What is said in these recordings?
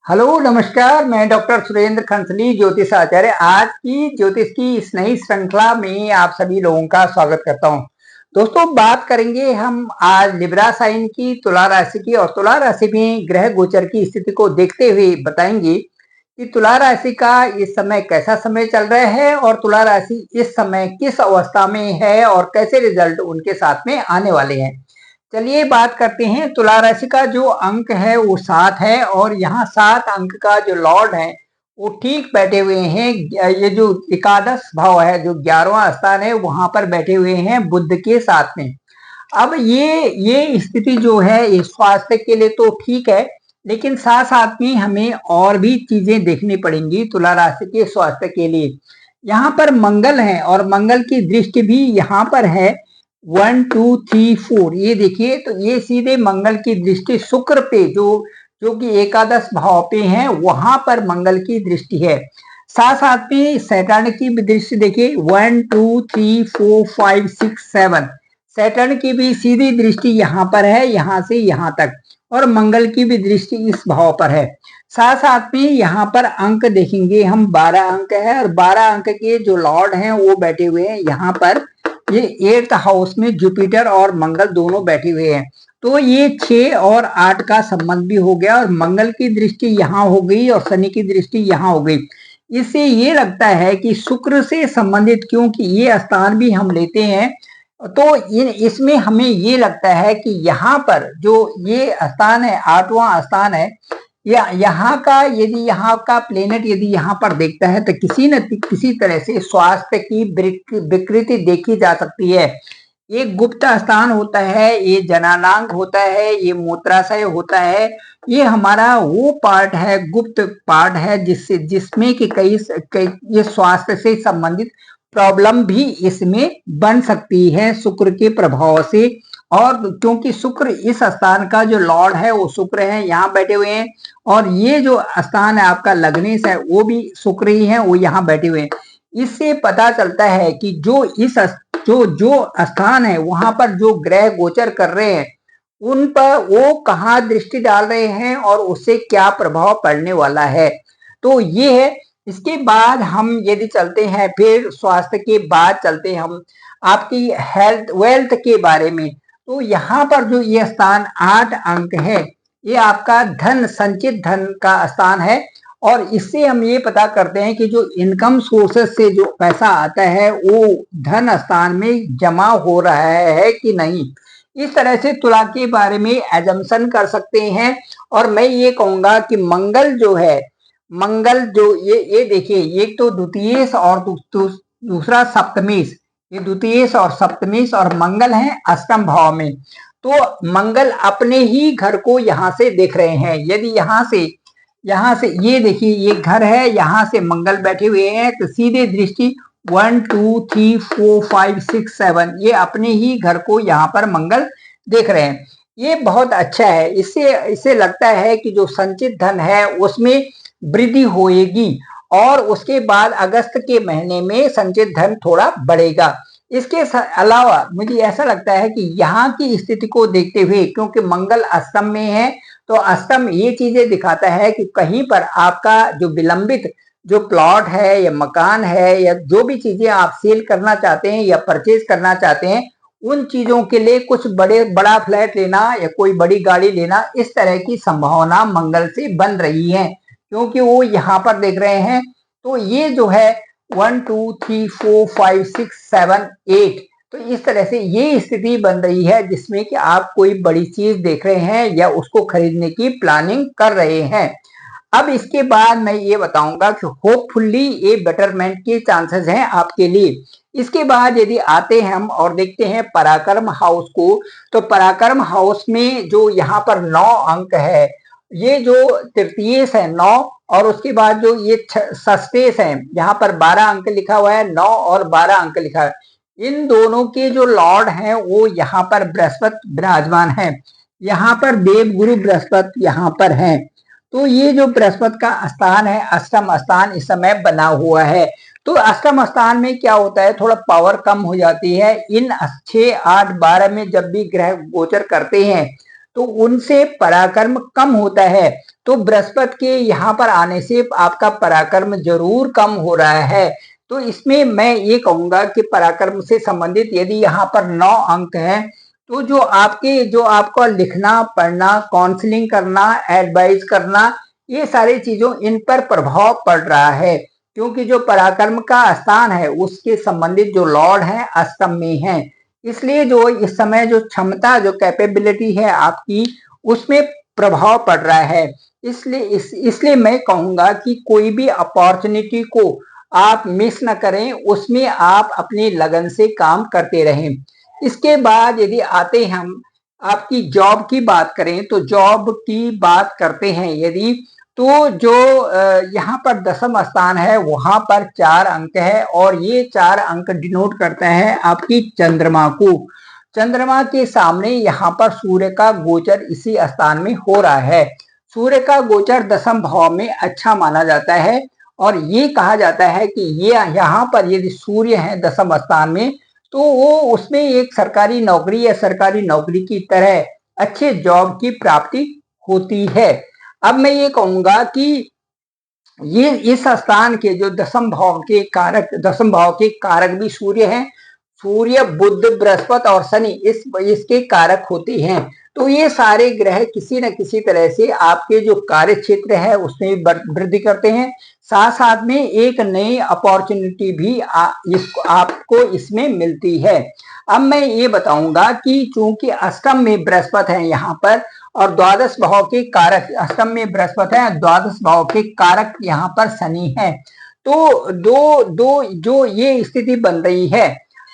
Hello नमस्कार, मैं doctor Surendra खंसली ज्योतिष आचार्य आज की ज्योतिष की इस नई श्रृंखला में आप सभी लोगों का स्वागत करता हूं। दोस्तों, बात करेंगे हम आज लिब्रा साइन की, तुला राशि की, और तुला राशि में ग्रह गोचर की स्थिति को देखते हुए बताएंगे कि तुला राशि का इस समय कैसा समय चल रहा है और तुला राशि इस समय किस अवस्था में है और कैसे रिजल्ट उनके साथ में आने वाले हैं। चलिए बात करते हैं। तुला राशि का जो अंक है वो 7 है और यहाँ 7 अंक का जो लॉर्ड है वो ठीक बैठे हुए हैं। ये जो एकादश भाव है, जो 11वां स्थान है, वहां पर बैठे हुए हैं बुध के साथ में। अब ये स्थिति जो है ये स्वास्थ्य के लिए तो ठीक है, लेकिन साथ साथ में हमें और भी चीजें देखनी पड़ेंगी तुला राशि के स्वास्थ्य के लिए। यहाँ पर मंगल है और मंगल की दृष्टि भी यहाँ पर है 1 2 3 4। ये देखिए, तो ये सीधे मंगल की दृष्टि शुक्र पे जो कि एकादश भाव पे है, वहां पर मंगल की दृष्टि है। साथ साथ में सैटर्न की भी दृष्टि देखिए 1 2 3 4 5 6 7। सैटर्न की भी सीधी दृष्टि यहाँ पर है, यहाँ से यहाँ तक, और मंगल की भी दृष्टि इस भाव पर है। साथ साथ में यहाँ पर अंक देखेंगे हम, 12 अंक है और 12 अंक के जो लॉर्ड हैं वो बैठे हुए हैं यहाँ पर। ये 8th हाउस में जुपिटर और मंगल दोनों बैठे हुए हैं, तो ये 6 और 8 का संबंध भी हो गया और मंगल की दृष्टि यहाँ हो गई और शनि की दृष्टि यहाँ हो गई। इससे ये लगता है कि शुक्र से संबंधित, क्योंकि ये स्थान भी हम लेते हैं, तो इसमें हमें ये लगता है कि यहाँ पर जो ये स्थान है, 8वां स्थान है, या यहाँ का, यदि यहाँ का प्लेनेट यदि यहाँ पर देखता है तो किसी न किसी तरह से स्वास्थ्य की विकृति देखी जा सकती है। ये गुप्त स्थान होता है, ये जनानांग होता है, ये मूत्राशय होता है, ये हमारा वो पार्ट है, गुप्त पार्ट है, जिसमें कि कई ये स्वास्थ्य से संबंधित प्रॉब्लम भी इसमें बन सकती है शुक्र के प्रभाव से। और क्योंकि शुक्र इस स्थान का जो लॉर्ड है वो शुक्र है, यहाँ बैठे हुए हैं, और ये जो स्थान है आपका लग्नेश है वो भी शुक्र ही है, वो यहाँ बैठे हुए हैं। इससे पता चलता है कि जो स्थान है वहां पर जो ग्रह गोचर कर रहे हैं उन पर वो कहाँ दृष्टि डाल रहे हैं और उससे क्या प्रभाव पड़ने वाला है, तो ये है। इसके बाद हम यदि चलते हैं, फिर स्वास्थ्य के बाद चलते हैं हम आपकी हेल्थ वेल्थ के बारे में। तो यहाँ पर जो ये स्थान 8 अंक है, ये आपका धन, संचित धन का स्थान है, और इससे हम ये पता करते हैं कि जो इनकम सोर्सेस से जो पैसा आता है वो धन स्थान में जमा हो रहा है कि नहीं। इस तरह से तुला के बारे में एजम्पशन कर सकते हैं। और मैं ये कहूंगा कि मंगल जो है, मंगल जो ये देखिए, एक तो द्वितीयेश और दूसरा सप्तमेश, ये द्वितीयेश और सप्तमेश, और मंगल है अष्टम भाव में। तो मंगल अपने ही घर को यहाँ से देख रहे हैं। यदि यहाँ से ये देखिए, ये घर है, यहाँ से मंगल बैठे हुए हैं, तो सीधे दृष्टि 1 2 3 4 5 6 7, ये अपने ही घर को यहाँ पर मंगल देख रहे हैं। ये बहुत अच्छा है। इससे लगता है कि जो संचित धन है उसमें वृद्धि होएगी, और उसके बाद अगस्त के महीने में संचित धन थोड़ा बढ़ेगा। इसके अलावा मुझे ऐसा लगता है कि यहाँ की स्थिति को देखते हुए, क्योंकि मंगल अष्टम में है, तो अष्टम ये चीजें दिखाता है कि कहीं पर आपका जो विलंबित जो प्लॉट है या मकान है या जो भी चीजें आप सेल करना चाहते हैं या परचेज करना चाहते हैं, उन चीजों के लिए कुछ बड़ा फ्लैट लेना या कोई बड़ी गाड़ी लेना, इस तरह की संभावना मंगल से बन रही है, क्योंकि वो यहाँ पर देख रहे हैं। तो ये जो है 1 2 3 4 5 6 7 8, तो इस तरह से ये स्थिति बन रही है जिसमें कि आप कोई बड़ी चीज देख रहे हैं या उसको खरीदने की प्लानिंग कर रहे हैं। अब इसके बाद मैं ये बताऊंगा कि होपफुली ये बेटरमेंट के चांसेस हैं आपके लिए। इसके बाद यदि आते हैं हम और देखते हैं पराक्रम हाउस को, तो पराक्रम हाउस में जो यहाँ पर 9 अंक है, ये जो तृतीयेश है 9, और उसके बाद जो ये षष्ठेश है, यहाँ पर 12 अंक लिखा हुआ है, 9 और 12 अंक लिखा है। इन दोनों के जो लॉर्ड हैं वो यहाँ पर बृहस्पति विराजमान है, यहाँ पर देवगुरु बृहस्पति यहाँ पर हैं। तो ये जो बृहस्पति का स्थान है, अष्टम स्थान इस समय बना हुआ है। तो अष्टम स्थान में क्या होता है, थोड़ा पावर कम हो जाती है। इन 6 8 12 में जब भी ग्रह गोचर करते हैं तो उनसे पराक्रम कम होता है। तो बृहस्पति के यहाँ पर आने से आपका पराक्रम जरूर कम हो रहा है। तो इसमें मैं ये कहूंगा कि पराक्रम से संबंधित यदि यहाँ पर 9 अंक हैं, तो जो आपको लिखना, पढ़ना, काउंसलिंग करना, एडवाइस करना, ये सारी चीजों इन पर प्रभाव पड़ रहा है, क्योंकि जो पराक्रम का स्थान है उसके संबंधित जो लॉर्ड है अष्टम में है। इसलिए जो इस समय जो क्षमता, जो कैपेबिलिटी है आपकी, उसमें प्रभाव पड़ रहा है। इसलिए मैं कहूंगा कि कोई भी अपॉर्चुनिटी को आप मिस न करें, उसमें आप अपनी लगन से काम करते रहें। इसके बाद यदि आते हम आपकी जॉब की बात करें, तो जॉब की बात करते हैं यदि, तो जो यहाँ पर दसम स्थान है वहां पर 4 अंक है, और ये 4 अंक डिनोट करते हैं आपकी चंद्रमा को। चंद्रमा के सामने यहाँ पर सूर्य का गोचर इसी स्थान में हो रहा है। सूर्य का गोचर दसम भाव में अच्छा माना जाता है, और ये कहा जाता है कि ये यहाँ पर यदि सूर्य है दसम स्थान में, तो वो उसमें एक सरकारी नौकरी या सरकारी नौकरी की तरह अच्छे जॉब की प्राप्ति होती है। अब मैं ये कहूंगा कि ये इस स्थान के जो दसम भाव के कारक भी सूर्य हैं। सूर्य, बुध, बृहस्पति और शनि इसके कारक होते हैं। तो ये सारे ग्रह किसी न किसी तरह से आपके जो कार्य क्षेत्र है उसमें वृद्धि करते हैं। साथ साथ में एक नई अपॉर्चुनिटी भी आपको इसमें मिलती है। अब मैं ये बताऊंगा कि चूंकि अष्टम में बृहस्पति है यहाँ पर, और द्वादश भाव के कारक, अष्टम में बृहस्पति है, द्वादश भाव के कारक यहाँ पर शनि है। तो दो जो ये स्थिति बन रही है,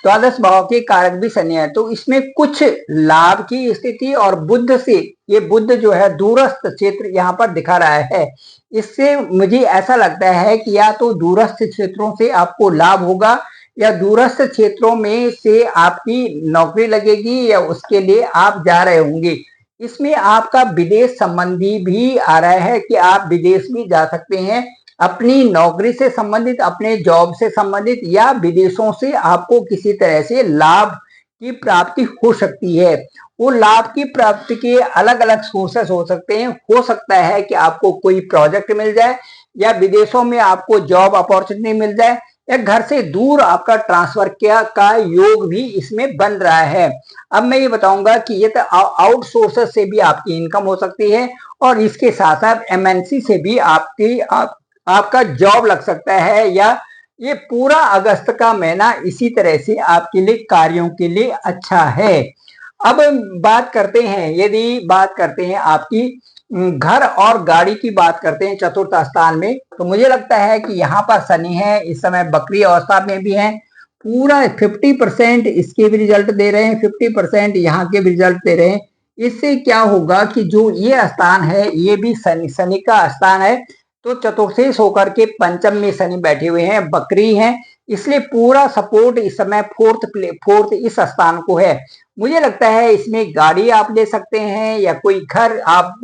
द्वादश भाव के कारक भी शनि है, तो इसमें कुछ लाभ की स्थिति, और बुध से, ये बुध जो है दूरस्थ क्षेत्र यहाँ पर दिखा रहा है। इससे मुझे ऐसा लगता है कि या तो दूरस्थ क्षेत्रों से आपको लाभ होगा, या दूरस्थ क्षेत्रों में से आपकी नौकरी लगेगी, या उसके लिए आप जा रहे होंगे। इसमें आपका विदेश संबंधी भी आ रहा है कि आप विदेश भी जा सकते हैं, अपनी नौकरी से संबंधित, अपने जॉब से संबंधित, या विदेशों से आपको किसी तरह से लाभ की प्राप्ति हो सकती है। वो लाभ की प्राप्ति के अलग अलग सोर्सेस हो सकते हैं। हो सकता है कि आपको कोई प्रोजेक्ट मिल जाए, या विदेशों में आपको जॉब अपॉर्चुनिटी मिल जाए, या घर से दूर आपका ट्रांसफर का योग भी इसमें बन रहा है। अब मैं ये बताऊंगा कि ये तो आउटसोर्सेस से भी आपकी इनकम हो सकती है, और इसके साथ साथ एमएनसी से भी आपका जॉब लग सकता है, या ये पूरा अगस्त का महीना इसी तरह से आपके लिए कार्यों के लिए अच्छा है। अब बात करते हैं, यदि बात करते हैं आपकी घर और गाड़ी की बात करते हैं चतुर्थ स्थान में, तो मुझे लगता है कि यहाँ पर शनि है, इस समय बकरी अवस्था में भी है। पूरा 50% इसके भी रिजल्ट दे रहे हैं, 50% यहाँ के भी रिजल्ट दे रहे हैं। इससे क्या होगा कि जो ये स्थान है ये भी शनि का स्थान है, तो चतुर्थेश होकर के पंचम में शनि बैठे हुए हैं, बकरी हैं, इसलिए पूरा सपोर्ट इस समय फोर्थ इस स्थान को है। मुझे लगता है इसमें गाड़ी आप ले सकते हैं, या कोई घर आप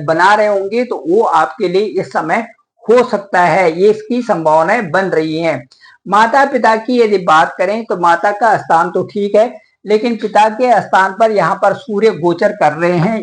बना रहे होंगे, तो वो आपके लिए इस समय हो सकता है, ये इसकी संभावनाएं बन रही हैं। माता पिता की यदि बात करें तो माता का स्थान तो ठीक है, लेकिन पिता के स्थान पर यहाँ पर सूर्य गोचर कर रहे हैं।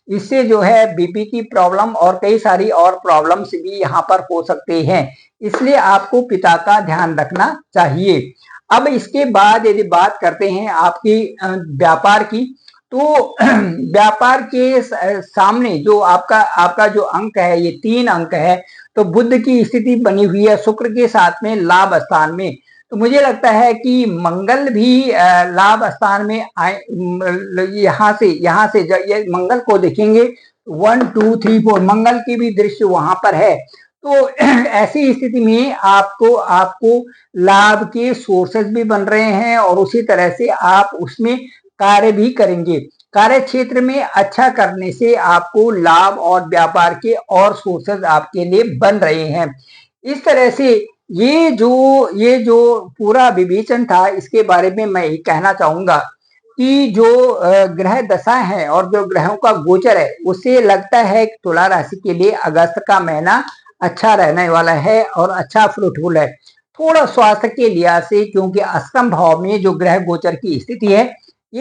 इससे जो है बीपी की प्रॉब्लम और कई सारी और प्रॉब्लम्स भी यहाँ पर हो सकते हैं, इसलिए आपको पिता का ध्यान रखना चाहिए। अब इसके बाद यदि बात करते हैं आपकी व्यापार की, तो व्यापार के सामने जो आपका जो अंक है ये 3 अंक है, तो बुध की स्थिति बनी हुई है शुक्र के साथ में लाभ स्थान में। तो मुझे लगता है कि मंगल भी लाभ स्थान में आए, यहाँ से ये मंगल को देखेंगे 1 2 3 4 मंगल की भी दृश्य वहां पर है। तो ऐसी स्थिति में आपको लाभ के सोर्सेस भी बन रहे हैं, और उसी तरह से आप उसमें कार्य भी करेंगे। कार्य क्षेत्र में अच्छा करने से आपको लाभ और व्यापार के और सोर्सेस आपके लिए बन रहे हैं। इस तरह से ये जो पूरा विवेचन था, इसके बारे में मैं ये कहना चाहूंगा कि जो ग्रह दशा है और जो ग्रहों का गोचर है, उससे लगता है कि तुला राशि के लिए अगस्त का महीना अच्छा रहने वाला है और अच्छा फ्रूटफुल है। थोड़ा स्वास्थ्य के लिहाज से, क्योंकि अष्टम भाव में जो ग्रह गोचर की स्थिति है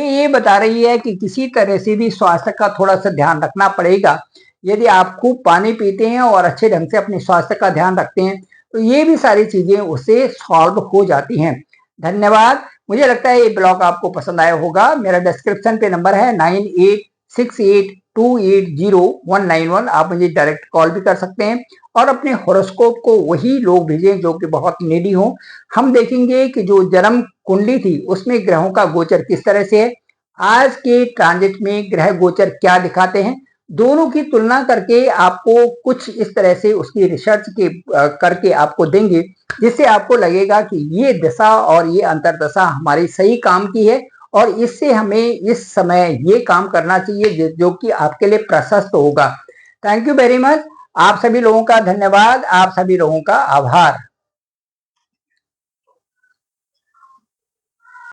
ये बता रही है कि किसी तरह से भी स्वास्थ्य का थोड़ा सा ध्यान रखना पड़ेगा। यदि आप खूब पानी पीते हैं और अच्छे ढंग से अपने स्वास्थ्य का ध्यान रखते हैं, तो ये भी सारी चीजें उससे सॉल्व हो जाती हैं। धन्यवाद। मुझे लगता है ये ब्लॉग आपको पसंद आया होगा। मेरा डिस्क्रिप्शन पे नंबर है 9868280191। आप मुझे डायरेक्ट कॉल भी कर सकते हैं और अपने हॉरोस्कोप को वही लोग भेजें जो कि बहुत नीडी हो। हम देखेंगे कि जो जन्म कुंडली थी उसमें ग्रहों का गोचर किस तरह से है, आज के ट्रांजिट में ग्रह गोचर क्या दिखाते हैं, दोनों की तुलना करके आपको कुछ इस तरह से उसकी रिसर्च के करके आपको देंगे, जिससे आपको लगेगा कि ये दशा और ये अंतरदशा हमारी सही काम की है और इससे हमें इस समय ये काम करना चाहिए जो कि आपके लिए प्रशस्त होगा। Thank you very much. आप सभी लोगों का धन्यवाद, आप सभी लोगों का आभार।